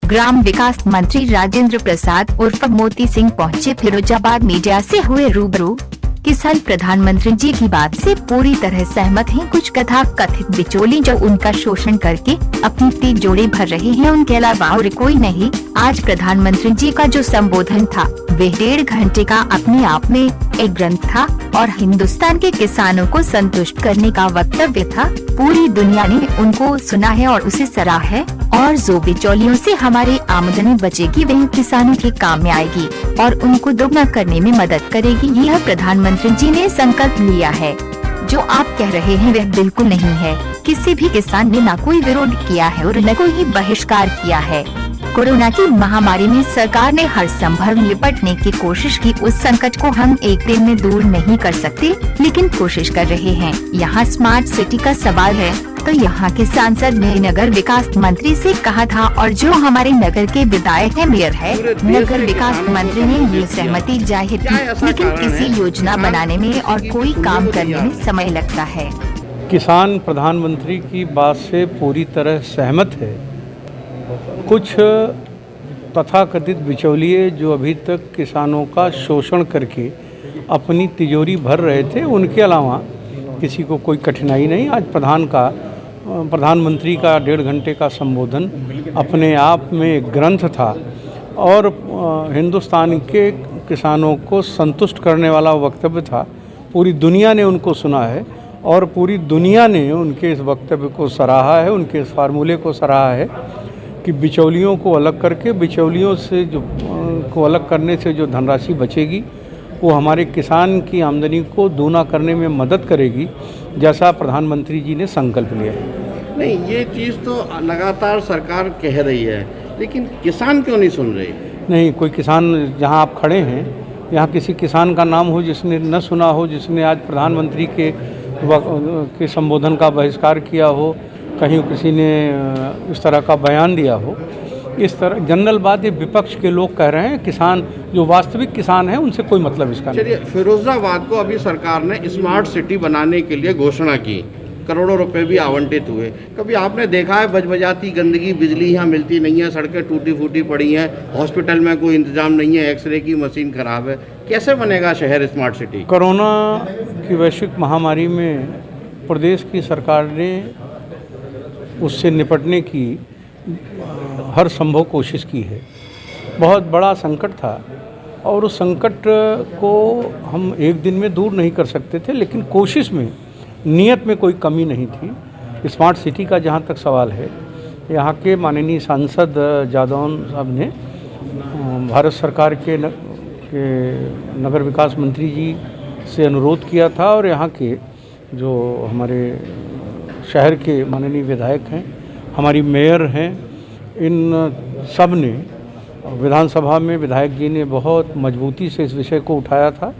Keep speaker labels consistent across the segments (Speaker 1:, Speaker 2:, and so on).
Speaker 1: ग्राम विकास मंत्री राजेंद्र प्रसाद उर्फ मोती सिंह पहुंचे फिरोजाबाद। मीडिया से हुए रूबरू। किसान प्रधानमंत्री जी की बात से पूरी तरह सहमत हैं। कुछ कथा कथित बिचौली जो उनका शोषण करके अपनी तिजोरी भर रहे हैं, उनके अलावा और कोई नहीं। आज प्रधानमंत्री जी का जो संबोधन था वह 1.5 घंटे का अपने आप में एक ग्रंथ था और हिंदुस्तान के किसानों को संतुष्ट करने का वक्तव्य था। पूरी दुनिया ने उनको सुना है और उसे सराहा है, और जो बिचौलियों से हमारी आमदनी बचेगी वह किसानों के काम में आएगी और उनको दोगुना करने में मदद करेगी। यह प्रधानमंत्री जी ने संकल्प लिया है। जो आप कह रहे हैं वह बिल्कुल नहीं है। किसी भी किसान ने न कोई विरोध किया है और न कोई बहिष्कार किया है। कोरोना की महामारी में सरकार ने हर संभव निपटने की कोशिश की। उस संकट को हम एक दिन में दूर नहीं कर सकते, लेकिन कोशिश कर रहे हैं। यहाँ स्मार्ट सिटी का सवाल है तो यहाँ के सांसद ने नगर विकास मंत्री से कहा था, और जो हमारे नगर के विधायक है, मेयर है, नगर विकास मंत्री ने ये सहमति जाहिर की, लेकिन किसी योजना बनाने में और कोई काम करने में समय लगता है।
Speaker 2: किसान प्रधानमंत्री की बात से पूरी तरह सहमत है। कुछ तथाकथित बिचौलिए जो अभी तक किसानों का शोषण करके अपनी तिजोरी भर रहे थे, उनके अलावा किसी को कोई कठिनाई नहीं। आज प्रधानमंत्री का 1.5 घंटे का संबोधन अपने आप में एक ग्रंथ था और हिंदुस्तान के किसानों को संतुष्ट करने वाला वक्तव्य था। पूरी दुनिया ने उनको सुना है और पूरी दुनिया ने उनके इस वक्तव्य को सराहा है, उनके इस फार्मूले को सराहा है कि बिचौलियों को अलग करके, बिचौलियों से को अलग करने से जो धनराशि बचेगी वो हमारे किसान की आमदनी को दूना करने में मदद करेगी, जैसा प्रधानमंत्री जी ने संकल्प लिया है।
Speaker 3: नहीं, ये चीज़ तो लगातार सरकार कह रही है, लेकिन किसान क्यों नहीं सुन रहे?
Speaker 2: नहीं, कोई किसान, जहां आप खड़े हैं यहाँ किसी किसान का नाम हो जिसने न सुना हो, जिसने आज प्रधानमंत्री के संबोधन का बहिष्कार किया हो, कहीं किसी ने इस तरह का बयान दिया हो। इस तरह जनरल बात ये विपक्ष के लोग कह रहे हैं। किसान जो वास्तविक किसान हैं उनसे कोई मतलब इसका नहीं।
Speaker 3: चलिए, फिरोजाबाद को अभी सरकार ने स्मार्ट सिटी बनाने के लिए घोषणा की, करोड़ों रुपए भी आवंटित हुए। कभी आपने देखा है बजबजाती गंदगी, बिजली यहाँ मिलती नहीं है, सड़कें टूटी फूटी पड़ी हैं, हॉस्पिटल में कोई इंतजाम नहीं है, एक्सरे की मशीन खराब है। कैसे बनेगा शहर स्मार्ट सिटी?
Speaker 2: कोरोना की वैश्विक महामारी में प्रदेश की सरकार ने उससे निपटने की हर संभव कोशिश की है। बहुत बड़ा संकट था और उस संकट को हम एक दिन में दूर नहीं कर सकते थे, लेकिन कोशिश में, नियत में कोई कमी नहीं थी। स्मार्ट सिटी का जहाँ तक सवाल है, यहाँ के माननीय सांसद जादौन साहब ने भारत सरकार के नगर विकास मंत्री जी से अनुरोध किया था और यहाँ के जो हमारे शहर के माननीय विधायक हैं, हमारी मेयर हैं, इन सब ने विधानसभा में विधायक जी ने बहुत मजबूती से इस विषय को उठाया था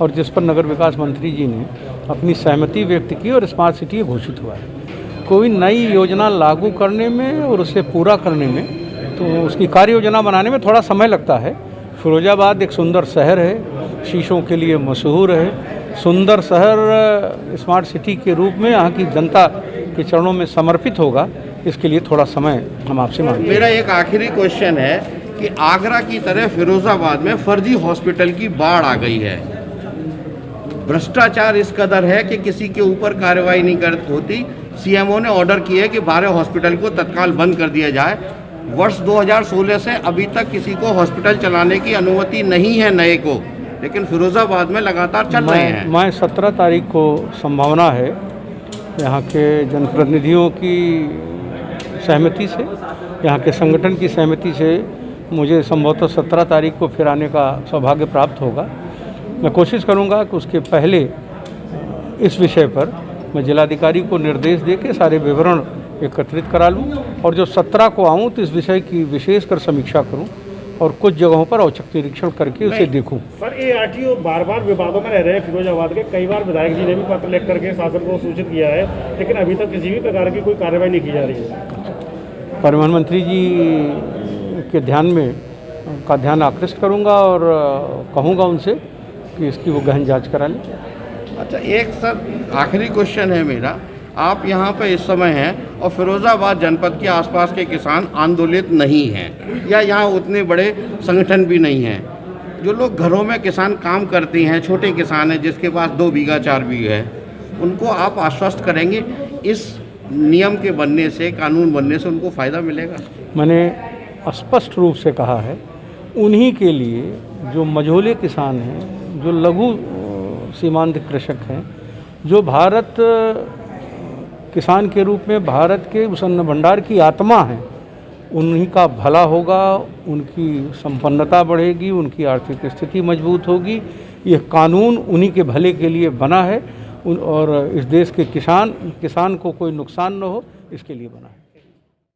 Speaker 2: और जिस पर नगर विकास मंत्री जी ने अपनी सहमति व्यक्त की और स्मार्ट सिटी घोषित हुआ है। कोई नई योजना लागू करने में और उसे पूरा करने में, तो उसकी कार्य योजना बनाने में थोड़ा समय लगता है। फिरोजाबाद एक सुंदर शहर है, शीशों के लिए मशहूर है। सुंदर शहर स्मार्ट सिटी के रूप में यहाँ की जनता के चरणों में समर्पित होगा, इसके लिए थोड़ा समय हम आपसे मांगते हैं।
Speaker 3: मेरा एक आखिरी क्वेश्चन है कि आगरा की तरह फिरोजाबाद में फर्जी हॉस्पिटल की बाढ़ आ गई है। भ्रष्टाचार इस कदर है कि किसी के ऊपर कार्रवाई नहीं होती। सीएमओ ने ऑर्डर किया है कि 12 हॉस्पिटल को तत्काल बंद कर दिया जाए। वर्ष 2016 से अभी तक किसी को हॉस्पिटल चलाने की अनुमति नहीं है नए को, लेकिन फिरोजाबाद में लगातार चल रहे हैं।
Speaker 2: मैं 17 तारीख को संभावना है यहाँ के जनप्रतिनिधियों की सहमति से, यहाँ के संगठन की सहमति से मुझे संभवतः 17 तारीख को फिर आने का सौभाग्य प्राप्त होगा। मैं कोशिश करूँगा कि उसके पहले इस विषय पर मैं जिलाधिकारी को निर्देश दे के सारे विवरण एकत्रित करा लूँ और जो 17 को आऊँ तो इस विषय की विशेषकर समीक्षा करूँ और कुछ जगहों पर औचक निरीक्षण करके उसे देखूं।
Speaker 4: सर, ये आरटीओ बार-बार विवादों में रह रहे हैं फिरोजाबाद के। कई बार विधायक जी ने भी पत्र लिख करके शासन को सूचित किया है, लेकिन अभी तक किसी भी प्रकार की कोई कार्रवाई नहीं की जा रही है।
Speaker 2: परिवहन मंत्री जी के ध्यान आकृष्ट करूंगा और कहूंगा उनसे कि इसकी वो गहन जांच करा लें।
Speaker 3: अच्छा, एक सर आखिरी क्वेश्चन है मेरा आप यहाँ पे इस समय हैं और फिरोज़ाबाद जनपद के आसपास के किसान आंदोलित नहीं हैं या यहाँ उतने बड़े संगठन भी नहीं हैं। जो लोग घरों में किसान काम करते हैं, छोटे किसान हैं जिसके पास 2 बीघा 4 बीघा है, उनको आप आश्वस्त करेंगे इस नियम के बनने से, कानून बनने से उनको फ़ायदा मिलेगा?
Speaker 2: मैंने स्पष्ट रूप से कहा है, उन्हीं के लिए जो मझोले किसान हैं, जो लघु सीमांत कृषक हैं, जो भारत किसान के रूप में भारत के उस अन्न भंडार की आत्मा है, उन्हीं का भला होगा, उनकी संपन्नता बढ़ेगी, उनकी आर्थिक स्थिति मजबूत होगी। यह कानून उन्हीं के भले के लिए बना है और इस देश के किसान को कोई नुकसान न हो, इसके लिए बना है।